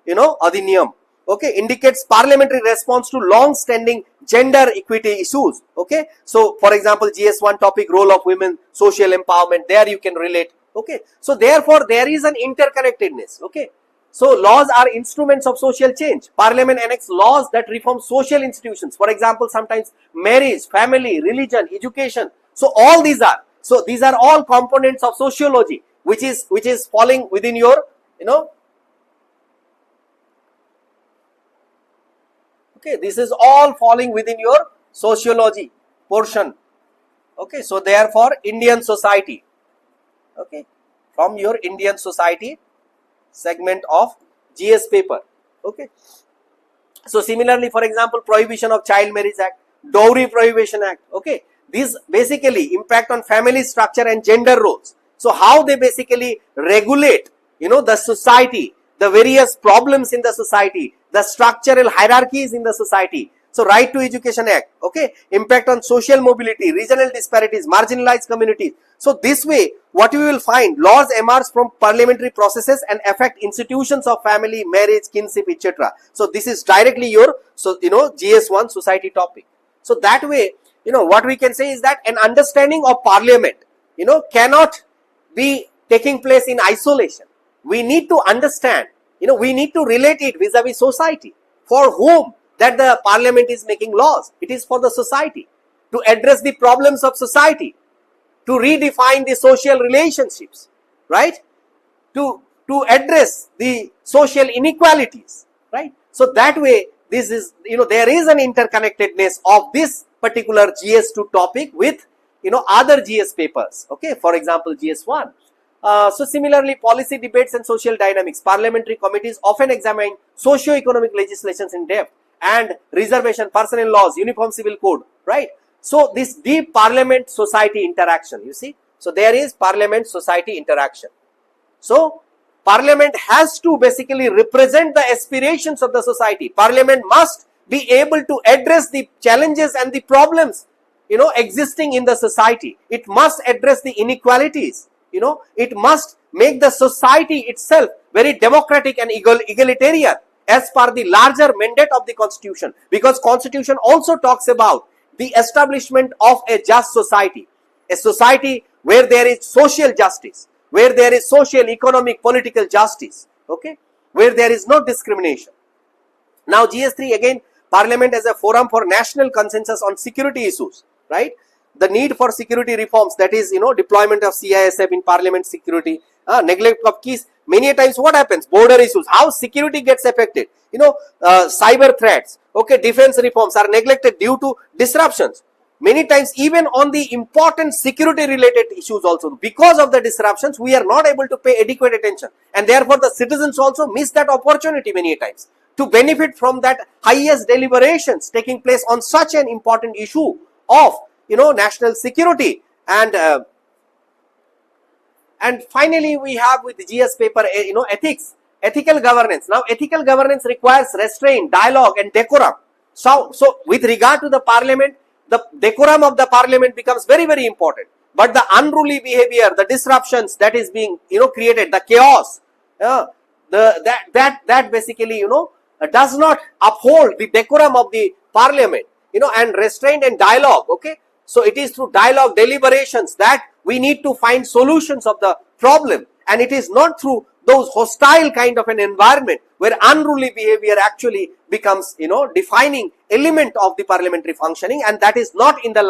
Adhiniyam, okay, indicates parliamentary response to long-standing gender equity issues. Okay, so for example, GS1 topic, role of women, social empowerment, there you can relate. Okay, so therefore there is an interconnectedness. Okay, so laws are instruments of social change. Parliament enacts laws that reform social institutions. For example, sometimes marriage, family, religion, education. So all these are, so these are all components of sociology, which is falling within your, okay, this is all falling within your sociology portion. Okay, so therefore Indian society, okay, from your Indian society, segment of GS paper. Okay. So similarly, for example, Prohibition of Child Marriage Act, Dowry Prohibition Act. Okay. These basically impact on family structure and gender roles. So how they basically regulate, the society, the various problems in the society, the structural hierarchies in the society. So Right to Education Act, okay, impact on social mobility, regional disparities, marginalized communities. So this way, what we will find, laws emerge from parliamentary processes and affect institutions of family, marriage, kinship, etc. So this is directly your, GS1 society topic. So that way, what we can say is that an understanding of parliament, cannot be taking place in isolation. We need to understand, we need to relate it vis-a-vis society. For whom that the parliament is making laws? It is for the society, to address the problems of society, to redefine the social relationships, right? To address the social inequalities, right? So that way, this is, there is an interconnectedness of this particular GS2 topic with, other GS papers, okay? For example, GS1. So similarly, policy debates and social dynamics. Parliamentary committees often examine socio-economic legislations in depth, and reservation, personnel laws, uniform civil code, right? So this deep parliament society interaction, you see. So there is parliament society interaction. So parliament has to basically represent the aspirations of the society. Parliament must be able to address the challenges and the problems, existing in the society. It must address the inequalities. It must make the society itself very democratic and egalitarian as per the larger mandate of the constitution, because constitution also talks about the establishment of a just society, a society where there is social justice, where there is social, economic, political justice, okay, where there is no discrimination. Now GS3, again, parliament as a forum for national consensus on security issues, right? The need for security reforms, that is, deployment of CISF in parliament security, neglect of keys. Many times what happens? Border issues, how security gets affected, cyber threats, okay, defense reforms are neglected due to disruptions. Many times even on the important security related issues also, because of the disruptions, we are not able to pay adequate attention, and therefore the citizens also miss that opportunity many times to benefit from that highest deliberations taking place on such an important issue of, national security. And finally, we have with the GS paper, ethics, ethical governance. Now, ethical governance requires restraint, dialogue, and decorum. So with regard to the parliament, the decorum of the parliament becomes very, very important. But the unruly behavior, the disruptions that is being, created, the chaos, that basically, does not uphold the decorum of the parliament, and restraint and dialogue. Okay, so it is through dialogue, deliberations that we need to find solutions of the problem, and it is not through those hostile kind of an environment where unruly behavior actually becomes, defining element of the parliamentary functioning, and that is not in the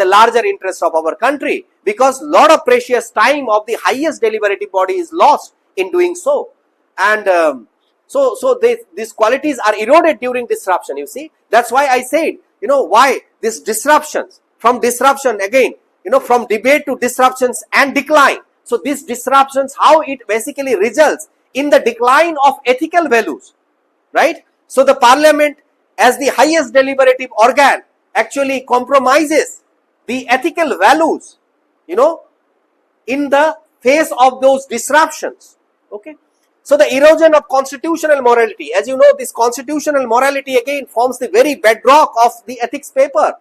larger interest of our country, because lot of precious time of the highest deliberative body is lost in doing so, and so these qualities are eroded during disruption. You see, that's why I said, why these disruptions, from disruption again, from debate to disruptions and decline. So these disruptions, how it basically results in the decline of ethical values, right? So the parliament as the highest deliberative organ actually compromises the ethical values, in the face of those disruptions, okay? So the erosion of constitutional morality, as you know, this constitutional morality again forms the very bedrock of the ethics paper.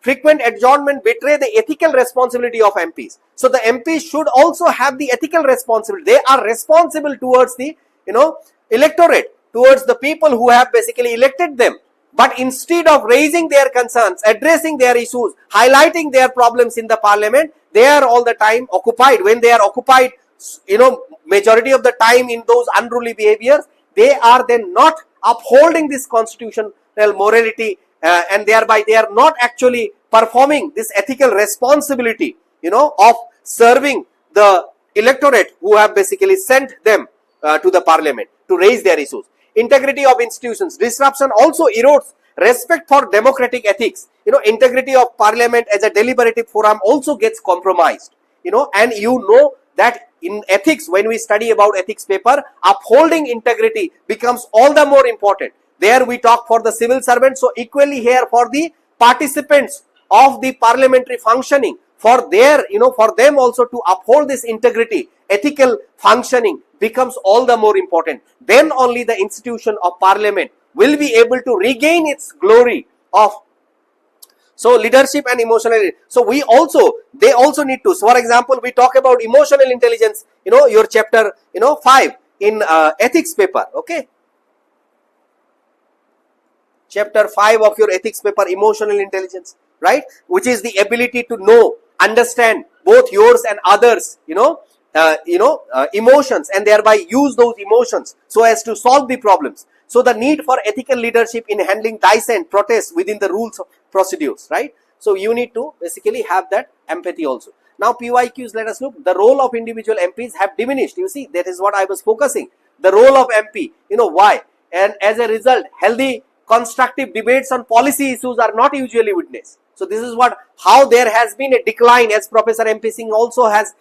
Frequent adjournment betray the ethical responsibility of MPs. So the MPs should also have the ethical responsibility. They are responsible towards the, electorate, towards the people who have basically elected them. But instead of raising their concerns, addressing their issues, highlighting their problems in the parliament, they are all the time occupied. When they are occupied, majority of the time in those unruly behaviors, they are then not upholding this constitutional morality, and thereby they are not actually performing this ethical responsibility, of serving the electorate who have basically sent them to the parliament to raise their issues. Integrity of institutions. Disruption also erodes respect for democratic ethics. Integrity of parliament as a deliberative forum also gets compromised. And that in ethics, when we study about ethics paper, upholding integrity becomes all the more important. There we talk for the civil servants, so equally here for the participants of the parliamentary functioning, for their, for them also to uphold this integrity, ethical functioning becomes all the more important. Then only the institution of parliament will be able to regain its glory of, so leadership and emotional. So they also need to. So for example, we talk about emotional intelligence, your chapter, 5 in ethics paper, okay? Chapter 5 of your ethics paper, emotional intelligence, right? Which is the ability to know, understand both yours and others, emotions, and thereby use those emotions so as to solve the problems. So the need for ethical leadership in handling dissent, protests within the rules of procedures, right? So you need to basically have that empathy also. Now PYQs, let us look. The role of individual MPs have diminished. You see, that is what I was focusing. The role of MP, why? And as a result, healthy constructive debates on policy issues are not usually witnessed. So this is how there has been a decline, as Professor MP Singh also has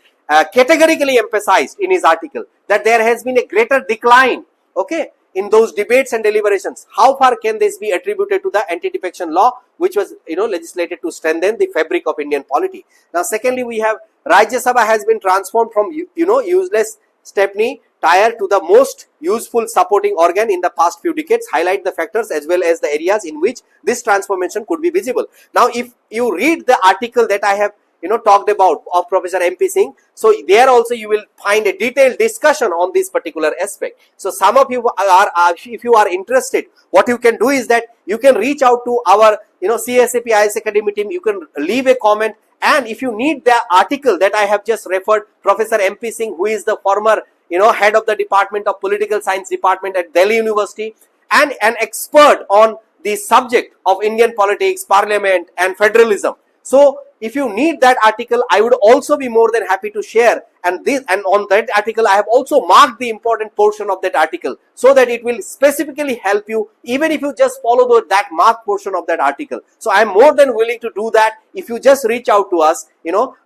categorically emphasized in his article, that there has been a greater decline, okay, in those debates and deliberations. How far can this be attributed to the anti-defection law, which was legislated to strengthen the fabric of Indian polity? Now secondly, we have Rajya Sabha has been transformed from useless Stepney tire to the most useful supporting organ in the past few decades. Highlight the factors as well as the areas in which this transformation could be visible. Now if you read the article that I have talked about of Professor MP Singh, so there also you will find a detailed discussion on this particular aspect. So some of you if you are interested, what you can do is that you can reach out to our CSAP IAS Academy team. You can leave a comment, and if you need the article that I have just referred, Professor MP Singh, who is the former head of the Department of Political Science Department at Delhi University and an expert on the subject of Indian politics, parliament and federalism. So if you need that article, I would also be more than happy to share, and on that article I have also marked the important portion of that article so that it will specifically help you, even if you just follow that marked portion of that article. So I am more than willing to do that if you just reach out to us,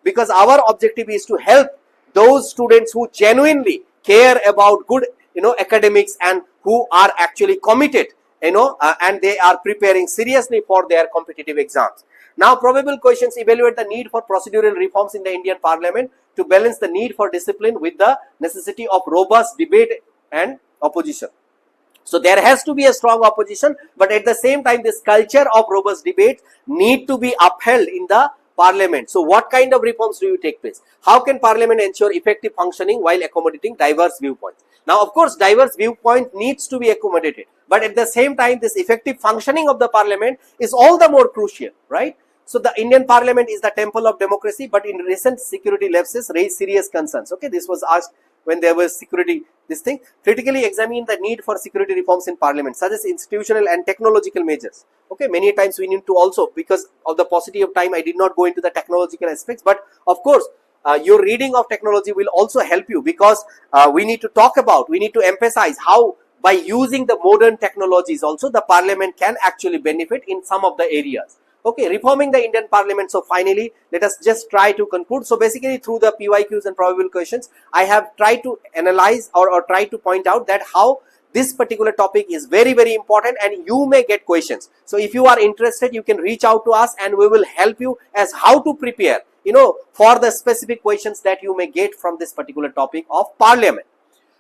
because our objective is to help those students who genuinely care about good academics and who are actually committed, and they are preparing seriously for their competitive exams. Now probable questions evaluate the need for procedural reforms in the Indian Parliament to balance the need for discipline with the necessity of robust debate and opposition. So there has to be a strong opposition, but at the same time this culture of robust debate need to be upheld in the Parliament. So what kind of reforms do you take place? How can Parliament ensure effective functioning while accommodating diverse viewpoints? Now of course diverse viewpoint needs to be accommodated, but at the same time this effective functioning of the Parliament is all the more crucial, right? So the Indian Parliament is the temple of democracy, but in recent security lapses raised serious concerns. Okay, this was asked when there was security, this thing. Critically examine the need for security reforms in Parliament, such as institutional and technological measures. Okay, many times we need to also, because of the paucity of time, I did not go into the technological aspects, but of course, your reading of technology will also help you, because we need to talk about, we need to emphasize how by using the modern technologies also the Parliament can actually benefit in some of the areas. Okay, reforming the Indian Parliament. So finally, let us just try to conclude. So basically through the PYQs and probable questions, I have tried to analyze or try to point out that how this particular topic is very, very important and you may get questions. So if you are interested, you can reach out to us and we will help you as how to prepare, for the specific questions that you may get from this particular topic of Parliament.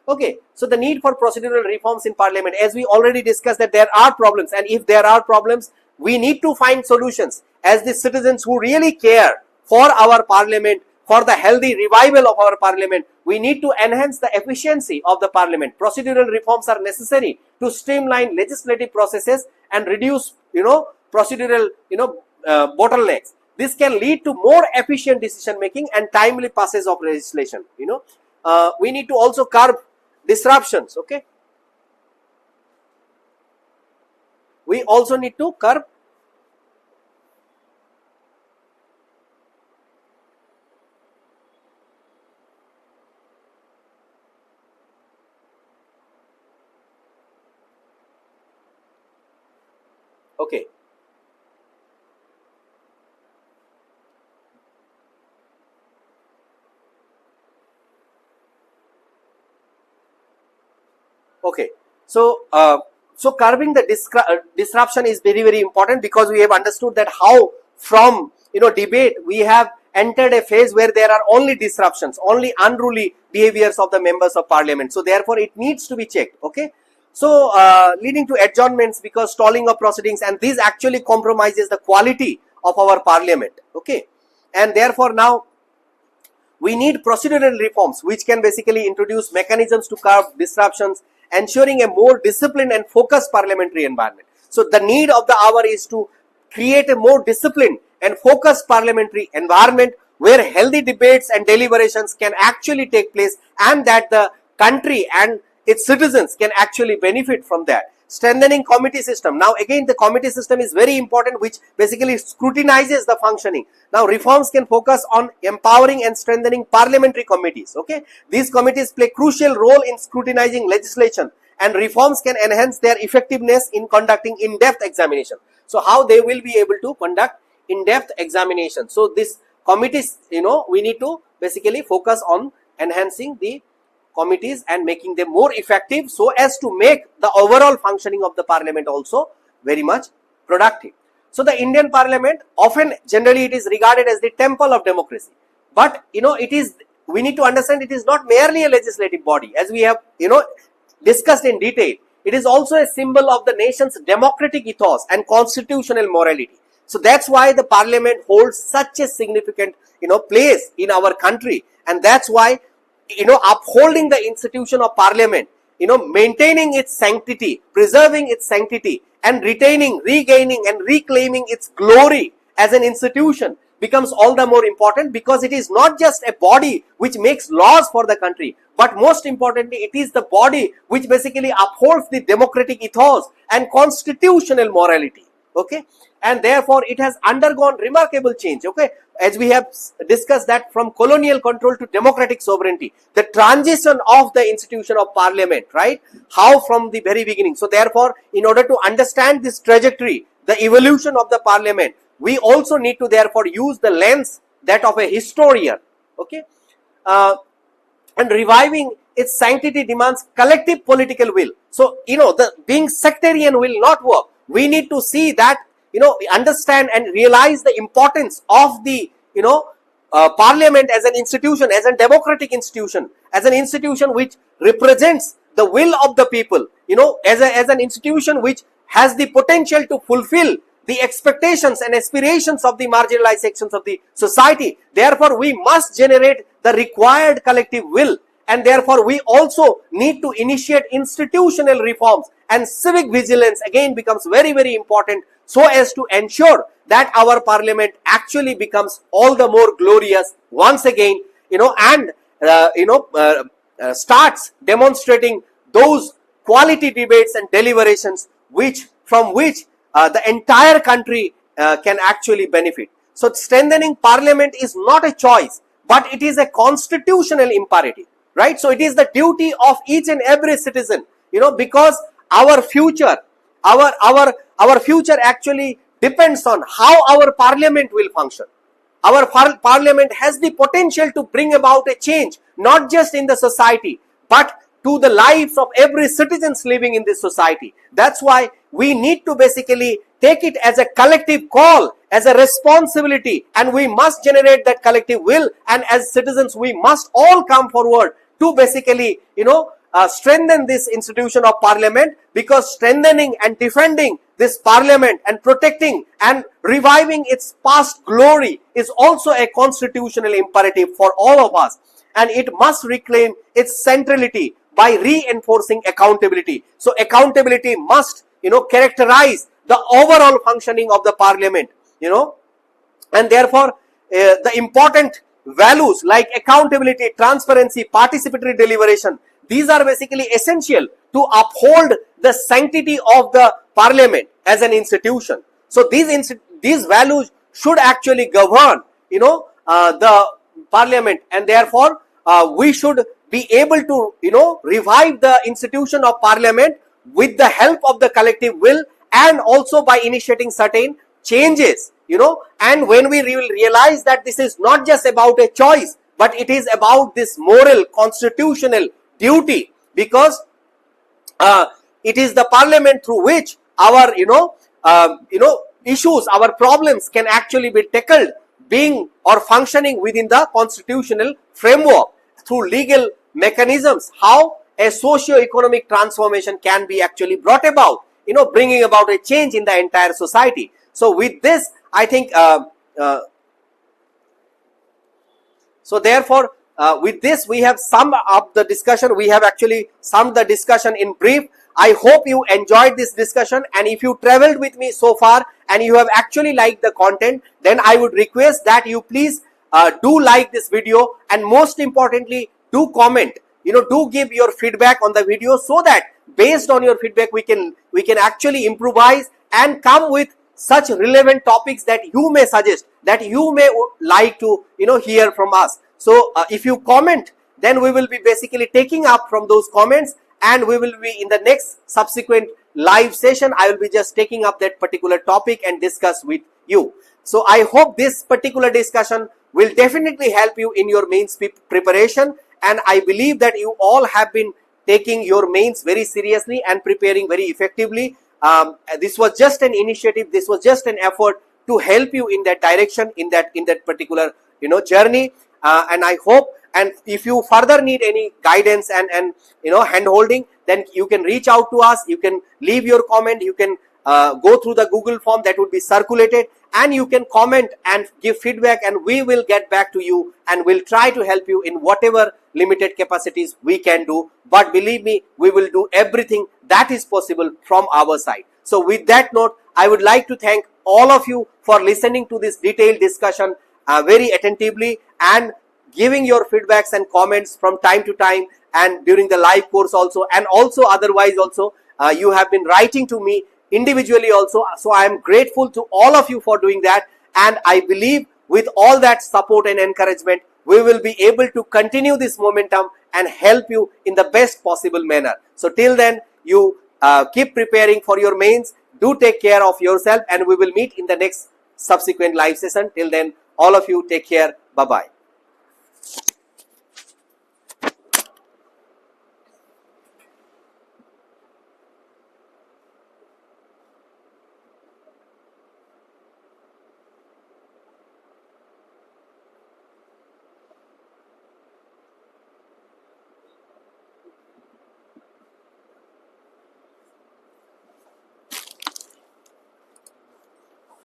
Okay, so the need for procedural reforms in Parliament, as we already discussed that there are problems, and if there are problems, we need to find solutions as the citizens who really care for our Parliament, for the healthy revival of our Parliament. We need to enhance the efficiency of the Parliament. Procedural reforms are necessary to streamline legislative processes and reduce, procedural, bottlenecks. This can lead to more efficient decision making and timely passage of legislation. We need to also curb disruptions. Okay, we also need to curb okay. Okay, so so curbing the disruption is very, very important, because we have understood that how from debate we have entered a phase where there are only disruptions, only unruly behaviors of the members of parliament. So therefore it needs to be checked. Okay, so leading to adjournments because stalling of proceedings, and this actually compromises the quality of our parliament. Okay, and therefore now we need procedural reforms which can basically introduce mechanisms to curb disruptions, ensuring a more disciplined and focused parliamentary environment. So the need of the hour is to create a more disciplined and focused parliamentary environment where healthy debates and deliberations can actually take place, and that the country and its citizens can actually benefit from that. Strengthening committee system. Now again, the committee system is very important, which basically scrutinizes the functioning. Now reforms can focus on empowering and strengthening parliamentary committees. Okay, these committees play crucial role in scrutinizing legislation, and reforms can enhance their effectiveness in conducting in-depth examination. So how they will be able to conduct in-depth examination? So this committees, we need to basically focus on enhancing the committees and making them more effective, so as to make the overall functioning of the parliament also very much productive. So the Indian parliament, often generally it is regarded as the temple of democracy, but we need to understand it is not merely a legislative body, as we have discussed in detail. It is also a symbol of the nation's democratic ethos and constitutional morality. So that's why the parliament holds such a significant place in our country, and that's why upholding the institution of parliament, maintaining its sanctity, preserving its sanctity, and retaining, regaining and reclaiming its glory as an institution becomes all the more important, because it is not just a body which makes laws for the country, but most importantly it is the body which basically upholds the democratic ethos and constitutional morality. Okay, and therefore it has undergone remarkable change. Okay, as we have discussed that from colonial control to democratic sovereignty, the transition of the institution of parliament, right, how from the very beginning. So therefore, in order to understand this trajectory, the evolution of the parliament, we also need to therefore use the lens that of a historian. Okay, and reviving its sanctity demands collective political will. So the being sectarian will not work. We need to see that, understand and realize the importance of the, parliament as an institution, as a democratic institution, as an institution which represents the will of the people, as an institution which has the potential to fulfill the expectations and aspirations of the marginalized sections of the society. Therefore, we must generate the required collective will, and therefore we also need to initiate institutional reforms, and civic vigilance again becomes very, very important, so as to ensure that our parliament actually becomes all the more glorious once again, and starts demonstrating those quality debates and deliberations from which the entire country can actually benefit. So strengthening parliament is not a choice, but it is a constitutional imperative, right? So it is the duty of each and every citizen, because our future, our future actually depends on how our parliament will function. Our parliament has the potential to bring about a change, not just in the society, but to the lives of every citizens living in this society. That's why we need to basically take it as a collective call, as a responsibility, and we must generate that collective will, and as citizens we must all come forward to basically strengthen this institution of parliament, because strengthening and defending this parliament and protecting and reviving its past glory is also a constitutional imperative for all of us, and it must reclaim its centrality by reinforcing accountability. So accountability must characterize the overall functioning of the parliament, and therefore the important values like accountability, transparency, participatory deliberation, these are basically essential to uphold the sanctity of the parliament as an institution. So these values should actually govern the parliament, and therefore we should be able to revive the institution of parliament with the help of the collective will, and also by initiating certain changes, and when we will realize that this is not just about a choice, but it is about this moral constitutional duty, because it is the parliament through which our issues, our problems can actually be tackled, being or functioning within the constitutional framework through legal mechanisms. How a socio-economic transformation can be actually brought about, bringing about a change in the entire society. So with this, I think so therefore with this we have summed up the discussion. We have actually summed the discussion in brief. I hope you enjoyed this discussion, and if you traveled with me so far and you have actually liked the content, then I would request that you please do like this video, and most importantly do comment, do give your feedback on the video, so that based on your feedback we can actually improvise and come with such relevant topics that you may suggest, that you may like to hear from us. So if you comment, then we will be basically taking up from those comments, and we will be in the next subsequent live session, I will be just taking up that particular topic and discuss with you. So I hope this particular discussion will definitely help you in your mains preparation, and I believe that you all have been taking your mains very seriously and preparing very effectively. This was just an initiative, this was just an effort to help you in that direction, in that particular journey, and I hope, and if you further need any guidance and hand holding, then you can reach out to us, you can leave your comment, you can go through the Google form that would be circulated, and you can comment and give feedback, and we will get back to you and we'll try to help you in whatever limited capacities we can do. But believe me, we will do everything that is possible from our side. So with that note, I would like to thank all of you for listening to this detailed discussion very attentively, and giving your feedbacks and comments from time to time, and during the live course also, and also otherwise also you have been writing to me individually also. So I am grateful to all of you for doing that, and I believe with all that support and encouragement, we will be able to continue this momentum and help you in the best possible manner. So till then, you keep preparing for your mains, do take care of yourself, and we will meet in the next subsequent live session. Till then, all of you take care. Bye-bye.